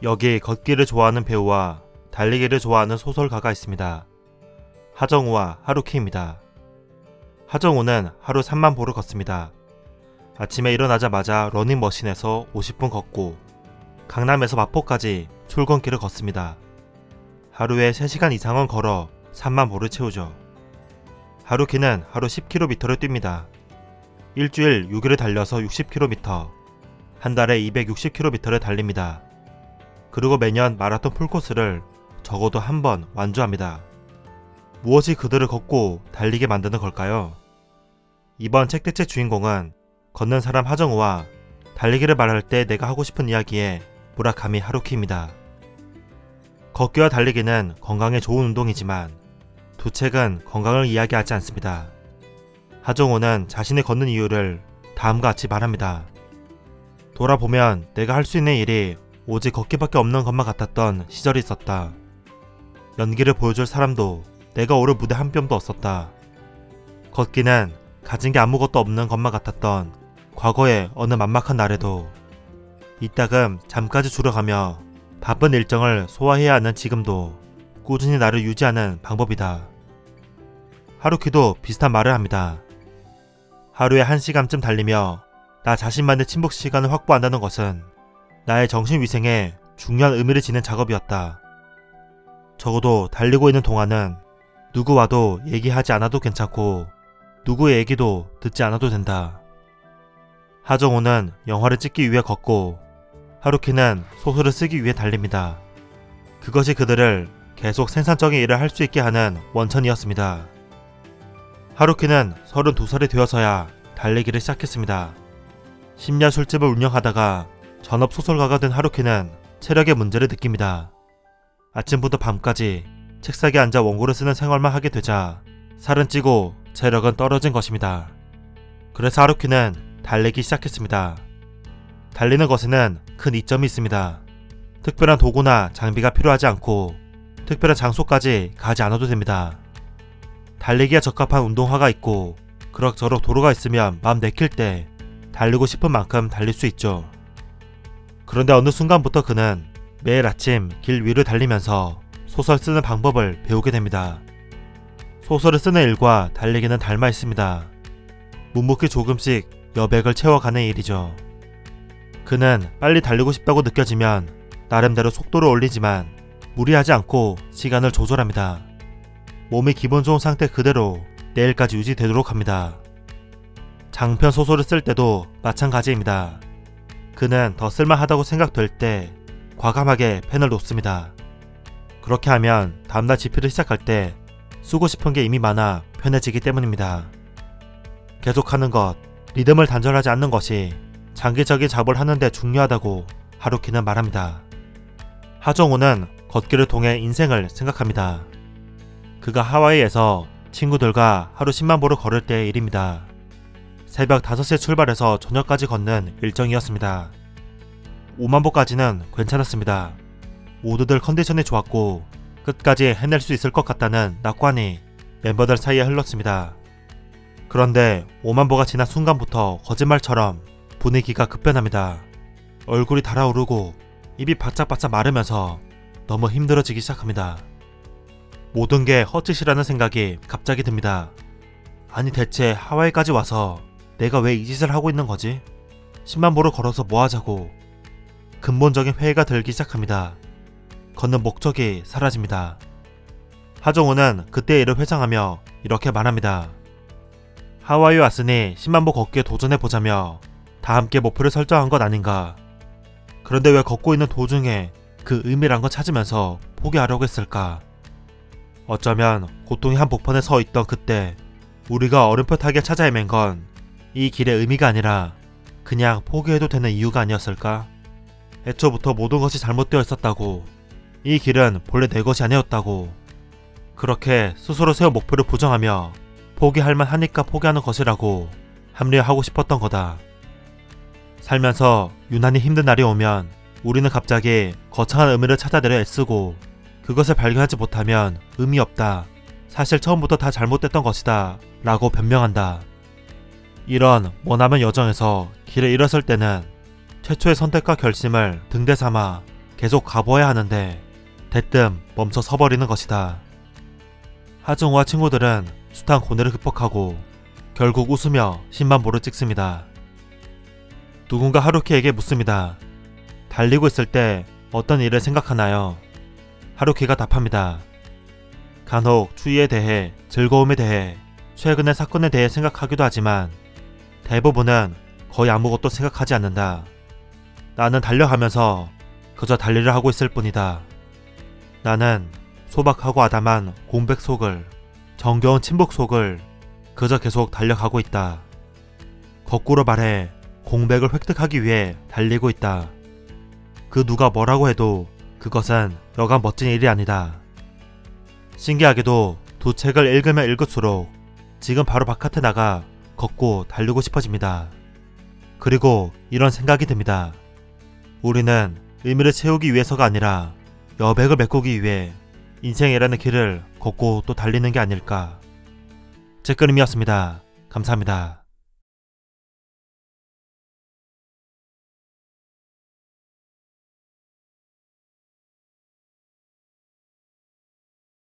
여기 걷기를 좋아하는 배우와 달리기를 좋아하는 소설가가 있습니다. 하정우와 하루키입니다. 하정우는 하루 3만 보를 걷습니다. 아침에 일어나자마자 러닝머신에서 50분 걷고 강남에서 마포까지 출근길을 걷습니다. 하루에 3시간 이상은 걸어 3만 보를 채우죠. 하루키는 하루 10km를 뜁니다. 일주일 6일을 달려서 60km, 한 달에 260km를 달립니다. 그리고 매년 마라톤 풀코스를 적어도 한 번 완주합니다. 무엇이 그들을 걷고 달리게 만드는 걸까요? 이번 책대체 주인공은 걷는 사람 하정우와 달리기를 말할 때 내가 하고 싶은 이야기의 무라카미 하루키입니다. 걷기와 달리기는 건강에 좋은 운동이지만 두 책은 건강을 이야기하지 않습니다. 하정우는 자신이 걷는 이유를 다음과 같이 말합니다. 돌아보면 내가 할 수 있는 일이 오직 걷기밖에 없는 것만 같았던 시절이 있었다. 연기를 보여줄 사람도 내가 오를 무대 한 뼘도 없었다. 걷기는 가진 게 아무것도 없는 것만 같았던 과거의 어느 만막한 날에도 이따금 잠까지 줄여가며 바쁜 일정을 소화해야 하는 지금도 꾸준히 나를 유지하는 방법이다. 하루키도 비슷한 말을 합니다. 하루에 1시간쯤 달리며 나 자신만의 침묵 시간을 확보한다는 것은 나의 정신위생에 중요한 의미를 지닌 작업이었다. 적어도 달리고 있는 동안은 누구와도 얘기하지 않아도 괜찮고 누구의 얘기도 듣지 않아도 된다. 하정우는 영화를 찍기 위해 걷고 하루키는 소설을 쓰기 위해 달립니다. 그것이 그들을 계속 생산적인 일을 할 수 있게 하는 원천이었습니다. 하루키는 32살이 되어서야 달리기를 시작했습니다. 심야 술집을 운영하다가 전업 소설가가 된 하루키는 체력의 문제를 느낍니다. 아침부터 밤까지 책상에 앉아 원고를 쓰는 생활만 하게 되자 살은 찌고 체력은 떨어진 것입니다. 그래서 하루키는 달리기 시작했습니다. 달리는 것에는 큰 이점이 있습니다. 특별한 도구나 장비가 필요하지 않고 특별한 장소까지 가지 않아도 됩니다. 달리기에 적합한 운동화가 있고 그럭저럭 도로가 있으면 마음 내킬 때 달리고 싶은 만큼 달릴 수 있죠. 그런데 어느 순간부터 그는 매일 아침 길 위를 달리면서 소설 쓰는 방법을 배우게 됩니다. 소설을 쓰는 일과 달리기는 닮아 있습니다. 묵묵히 조금씩 여백을 채워가는 일이죠. 그는 빨리 달리고 싶다고 느껴지면 나름대로 속도를 올리지만 무리하지 않고 시간을 조절합니다. 몸이 기분 좋은 상태 그대로 내일까지 유지되도록 합니다. 장편 소설을 쓸 때도 마찬가지입니다. 그는 더 쓸만하다고 생각될 때 과감하게 펜을 놓습니다. 그렇게 하면 다음날 집필을 시작할 때 쓰고 싶은 게 이미 많아 편해지기 때문입니다. 계속하는 것, 리듬을 단절하지 않는 것이 장기적인 작업을 하는데 중요하다고 하루키는 말합니다. 하정우는 걷기를 통해 인생을 생각합니다. 그가 하와이에서 친구들과 하루 10만 보를 걸을 때의 일입니다. 새벽 5시에 출발해서 저녁까지 걷는 일정이었습니다. 5만 보까지는 괜찮았습니다. 모두들 컨디션이 좋았고 끝까지 해낼 수 있을 것 같다는 낙관이 멤버들 사이에 흘렀습니다. 그런데 5만 보가 지난 순간부터 거짓말처럼 분위기가 급변합니다. 얼굴이 달아오르고 입이 바짝바짝 마르면서 너무 힘들어지기 시작합니다. 모든 게 헛짓이라는 생각이 갑자기 듭니다. 아니 대체 하와이까지 와서 내가 왜 이 짓을 하고 있는 거지? 10만 보를 걸어서 뭐 하자고. 근본적인 회의가 들기 시작합니다. 걷는 목적이 사라집니다. 하정우는 그때 일을 회상하며 이렇게 말합니다. 하와이 왔으니 10만 보 걷기에 도전해보자며 다 함께 목표를 설정한 것 아닌가. 그런데 왜 걷고 있는 도중에 그 의미란 걸 찾으면서 포기하려고 했을까? 어쩌면 고통의 한 복판에 서 있던 그때 우리가 어렴풋하게 찾아 헤맨 건 이 길의 의미가 아니라 그냥 포기해도 되는 이유가 아니었을까? 애초부터 모든 것이 잘못되어 있었다고, 이 길은 본래 내 것이 아니었다고, 그렇게 스스로 세운 목표를 부정하며 포기할만 하니까 포기하는 것이라고 합리화하고 싶었던 거다. 살면서 유난히 힘든 날이 오면 우리는 갑자기 거창한 의미를 찾아내려 애쓰고 그것을 발견하지 못하면 의미 없다, 사실 처음부터 다 잘못됐던 것이다 라고 변명한다. 이런 머나먼 여정에서 길을 잃었을 때는 최초의 선택과 결심을 등대 삼아 계속 가보아야 하는데 대뜸 멈춰 서버리는 것이다. 하정우와 친구들은 숱한 고뇌를 극복하고 결국 웃으며 10만 보를 찍습니다. 누군가 하루키에게 묻습니다. 달리고 있을 때 어떤 일을 생각하나요? 하루키가 답합니다. 간혹 추위에 대해, 즐거움에 대해, 최근의 사건에 대해 생각하기도 하지만 대부분은 거의 아무것도 생각하지 않는다. 나는 달려가면서 그저 달리를 하고 있을 뿐이다. 나는 소박하고 아담한 공백 속을, 정겨운 침묵 속을 그저 계속 달려가고 있다. 거꾸로 말해 공백을 획득하기 위해 달리고 있다. 그 누가 뭐라고 해도 그것은 여간 멋진 일이 아니다. 신기하게도 두 책을 읽으면 읽을수록 지금 바로 바깥에 나가 걷고 달리고 싶어집니다. 그리고 이런 생각이 듭니다. 우리는 의미를 채우기 위해서가 아니라 여백을 메꾸기 위해 인생이라는 길을 걷고 또 달리는 게 아닐까. 제 끄림이었습니다. 감사합니다.